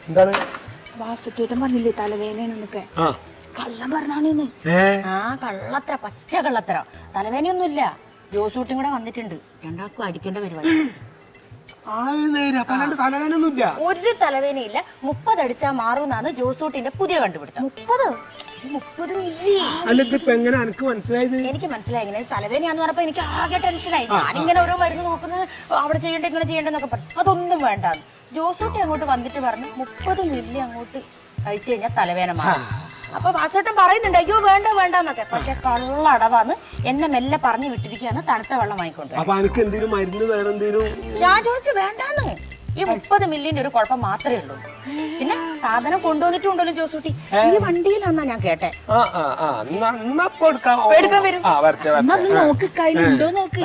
എന്താണ് വാസുട്ടേട്ടൻ പറഞ്ഞില്ലേ തലവേദനയൊക്കെ കള്ളം പറഞ്ഞാണെന്ന്. കള്ളത്ര, പച്ച കള്ളത്ര. തലവേദനയൊന്നുമില്ല. ജോസൂട്ടിയും കൂടെ വന്നിട്ടുണ്ട്. രണ്ടാൾക്കും അടിക്കേണ്ട പരിപാടി. തലവേദനയൊന്നുമില്ല. ഒരു തലവേദനയില്ല. 30 അടിച്ചാ മാറുന്നാണ് ജോസൂട്ടിന്റെ പുതിയ കണ്ടുപിടുത്തം. 30 മില്ലി. എങ്ങനെ എനിക്ക് മനസ്സിലായത്? എനിക്ക് മനസ്സിലായി. ഇങ്ങനെ തലവേദനയാന്ന് പറഞ്ഞപ്പോ എനിക്ക് ആകെ ടെൻഷനായി. ഞാനിങ്ങനെ ഓരോ മരുന്ന് നോക്കുന്നത്, അവിടെ ചെയ്യണ്ട ഇങ്ങനെ ചെയ്യണ്ടെന്നൊക്കെ പറഞ്ഞു. അതൊന്നും വേണ്ടാന്ന് ജോസൂട്ടി അങ്ങോട്ട് വന്നിട്ട് പറഞ്ഞു 30 മില്ലി അങ്ങോട്ട് കഴിച്ചു കഴിഞ്ഞാൽ തലവേദന മാറും. അപ്പൊ വാസോട്ടൻ പറയുന്നുണ്ട് അയ്യോ വേണ്ട വേണ്ടെന്നൊക്കെ. പക്ഷെ കള്ളടവാന്ന് എന്നെ മെല്ലെ പറഞ്ഞു വിട്ടിരിക്കുകയാണ് തണുത്ത വെള്ളം വാങ്ങിക്കൊണ്ട്. ഞാൻ ചോദിച്ചു വേണ്ടാന്ന്. ഈ 30 മില്ലിന്റെ ഒരു കുഴപ്പം മാത്രമേ ഉള്ളൂ. പിന്നെ സാധനം കൊണ്ടുവന്നിട്ടുണ്ടല്ലോ ജോസൂട്ടി. ഈ വണ്ടിയിലാന്നാ ഞാൻ കേട്ടെ. എടുക്കാൻ വരും. നോക്ക് കയ്യിലുണ്ടോ നോക്ക്.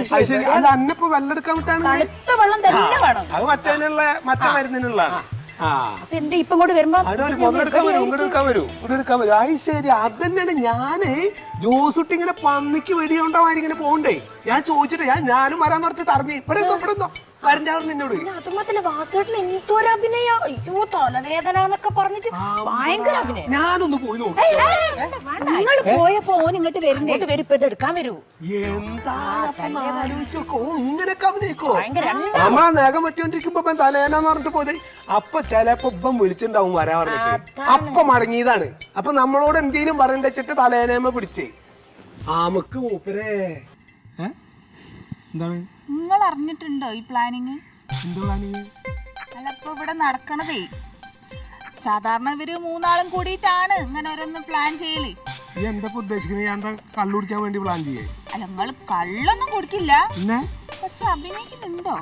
തണുത്ത വെള്ളം തന്നെ വേണം. അപ്പൊ എന്താ ഇപ്പം കൂടെ വരുമ്പോ ശരി. അതന്നെയാണ് ഞാന് ജോസുട്ടി ഇങ്ങനെ പന്നിക്ക് വെടിയുണ്ടാവാൻ ഇങ്ങനെ പോണ്ടേ. ഞാൻ ചോദിച്ചിട്ട് ഞാനും വരാന്ന് പറഞ്ഞിട്ട് തറഞ്ഞു ഇവിടെ നിന്നോട്. അതുമാത്രല്ല വാസേട്ടന് എന്തോരം അഭിനയ. അയ്യോ തലവേദന എന്നൊക്കെ പറഞ്ഞിട്ട് ഭയങ്കര അഭിനയം. ഞാനൊന്ന് പോയി നോക്കി. നിങ്ങൾ പോയപ്പോ ഓൻ ഇങ്ങോട്ട് വരുന്നോട്ട് വരുമ്പോ എടുക്കാൻ വരൂ. ഇങ്ങനെയൊക്കെ അഭിനയിക്കോ? നമ്മളാ നേകം പറ്റിക്കൊണ്ടിരിക്കുമ്പോ തലേനാന്ന് പറഞ്ഞിട്ട് പോലെ അപ്പൊ ചിലപ്പോ ഇപ്പം വിളിച്ചിണ്ടാവും വരാ പറഞ്ഞിട്ട്. അപ്പൊ മടങ്ങിയതാണ്. അപ്പൊ നമ്മളോട് എന്തേലും പറയണ്ട വെച്ചിട്ട് തലേനേമ പിടിച്ചേ. ആമക്ക് മൂപ്പരേ എന്താണ് നിങ്ങൾ അറിഞ്ഞിട്ടുണ്ടോ ഈ പ്ലാനിങ്? എന്ത് പ്ലാനിങ്? അല്ല ഇപ്പൊ ഇവിടെ നടക്കണതേ സാധാരണ ഇവര് 3 ആളും കൂടിയിട്ടാണ് ഇങ്ങനെ ഓരോന്ന് പ്ലാൻ ചെയ്യല്. ഈ എന്താ ഉദ്ദേശിക്കുന്നത്? ഞാൻ എന്താ കള്ളു കുടിക്കാൻ വേണ്ടി പ്ലാൻ ചെയ്യേ? അല്ല നിങ്ങൾ കള്ളൊന്നും കുടിക്കില്ല, പിന്നെ പക്ഷെ അഭിനയിക്കുന്നുണ്ടോ?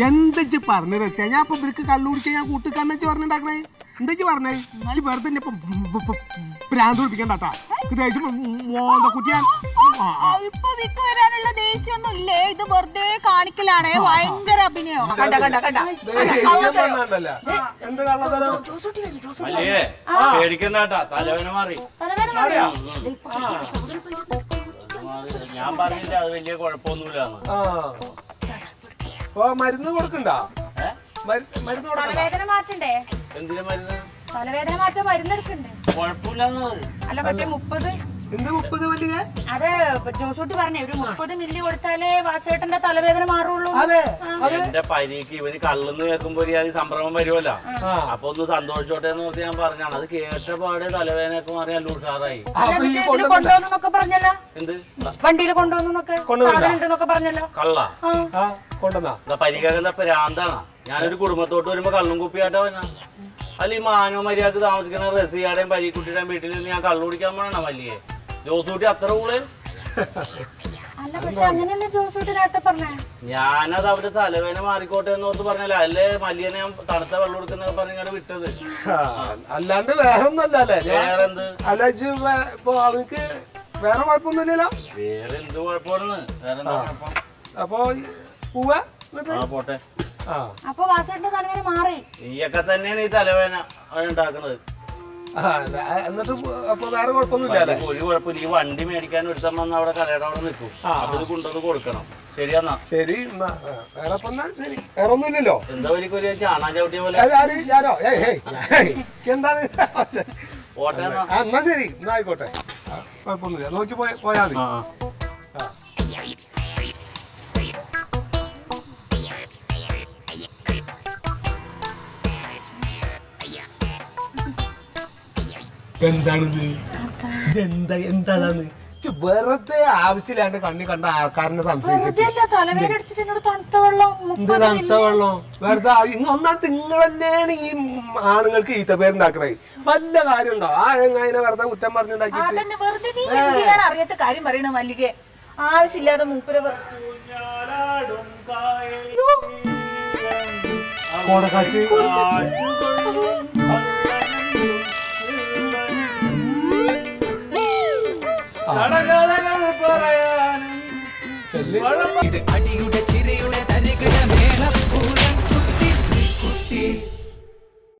എന്താ പറഞ്ഞ രസ്യ? ഞാൻ ഇപ്പൊ ഇവർക്ക് കള്ളു കുടിക്കാൻ ഞാൻ കൂട്ടിക്കാന്ന് വെച്ച് പറഞ്ഞിട്ടുണ്ടാക്കണേ. എന്താ പറഞ്ഞേ? നിങ്ങൾ വെറുതെ പ്രാന്ത് കുടിപ്പിക്കണ്ടാ. കുട്ടിയാൻ ഇപ്പൊ വിക്ക് വരാനുള്ള ദേഷ്യൊന്നും ഇല്ലേ? ഇത് വെറുതെ കാണിക്കലാണേ. ഭയങ്കര അഭിനയോ. ഞാൻ പറഞ്ഞില്ല അത് വലിയ കുഴപ്പമൊന്നുമില്ല. മരുന്ന് കൊടുക്കണ്ട? തലവേദന മാറ്റണ്ടേ? എന്തിനാ മരുന്ന്? തലവേദന മാറ്റാൻ മരുന്ന് എടുക്കണ്ടേ? കുഴപ്പമില്ലെന്ന്. അല്ല മറ്റേ 30 അത് ജോസൂട്ടി പറഞ്ഞേ ഒരു 30 മില്ലി കൊടുത്താലേ വാസേട്ടന്റെ തലവേദന മാറുള്ളൂ. എന്റെ പരിക്ക് ഇവന് കള്ളെന്ന് കേൾക്കുമ്പോ സംഭ്രമം വരുമല്ലോ. അപ്പൊ ഒന്ന് സന്തോഷിച്ചോട്ടെ എന്ന് പറഞ്ഞ് ഞാൻ പറഞ്ഞാണ്. അത് കേട്ട പാടെ തലവേദനയൊക്കെ മാറി നല്ല ഉഷാറായി. കൊണ്ടുവന്നൊക്കെ പറഞ്ഞല്ലോ. എന്ത് വണ്ടിയിൽ കൊണ്ടുവന്നൊക്കെ പറഞ്ഞല്ലോ. കള്ള പരിക്കേക്കുന്ന പ്രാന്താണ്. ഞാനൊരു കുടുംബത്തോട്ട് വരുമ്പോ കള്ളും കുപ്പിയായിട്ടാ വന്നാ. അല്ല ഈ മാനോ മര്യാദക്ക് താമസിക്കുന്ന റസിയാടെയും പരിക്കുട്ടിയുടെയും വീട്ടിൽ ഞാൻ കള്ളു കുടിക്കാൻ പോണ വലിയ ജോസൂട്ടി അത്ര കൂടെ. ഞാനത് അവര് തലവേദന മാറിക്കോട്ടെ എന്നോർത്ത് പറഞ്ഞല്ലേ. അല്ലേ മല്ലിയെ ഞാൻ തണുത്ത വെള്ളം കൊടുക്കുന്നൊക്കെ പറഞ്ഞാണ് വിട്ടത്. അല്ലാണ്ട് വേറെ ഒന്നല്ലേ? വേറെന്ത്? അല്ല ഇപ്പൊ അവർക്ക് വേറെ കുഴപ്പമൊന്നുമില്ലല്ലോ? വേറെ എന്ത് കുഴപ്പമാണ്? വേറെന്താ കുഴപ്പം? അപ്പൊ പോവാ പോട്ടെ. അപ്പൊ വാസേട്ടന്റെ തലവേദന മാറി. ഈയൊക്കെ തന്നെയാണ് ഈ തലവേദന ഉണ്ടാക്കുന്നത്. എന്നിട്ട് അപ്പൊ വേറെ കുഴപ്പമൊന്നുമില്ല? ഒരു കുഴപ്പമില്ല. ഈ വണ്ടി മേടിക്കാൻ ഒരുത്തം വന്ന് അവിടെ കടയുടെ അവിടെ നിൽക്കും. അപ്പൊ ഇത് കൊണ്ടുവന്ന് കൊടുക്കണം. ശരിയെന്നാ? ശരി. വേറെ വേറെ ഒന്നുമില്ലല്ലോ? എന്താ വലിയ ഒരു ചാണാൻ ചവിട്ടിയ പോലെ. എന്താണ്? പോട്ടെ എന്നാ ശരി. എന്നാ ആയിക്കോട്ടെ. കുഴപ്പമൊന്നുമില്ല. നോക്കി പോയാ മതി. എന്താണിത്? എന്താണ് വെറുതെ ആവശ്യമില്ലാണ്ട് കണ്ണി കണ്ട ആൾക്കാരനെ സംശയിച്ചിട്ട്? തണുത്ത വെള്ളം വെറുതെ ഒന്നാമത്തെ നിങ്ങൾ തന്നെയാണ് ഈ ആണുങ്ങൾക്ക് ഈത്ത പേരുണ്ടാക്കണേ. വല്ല കാര്യമുണ്ടോ? ആ എങ്ങനെ വെറുതെ കുറ്റം പറഞ്ഞുണ്ടാക്കി അറിയാത്ത കാര്യം പറയണ മല്ലിക. ആവശ്യമില്ലാതെ മൂപ്പര കോടക്കാറ്റ് അടിയുടെ ചിരിയുടെ തരികിട മേളപ്പൂരം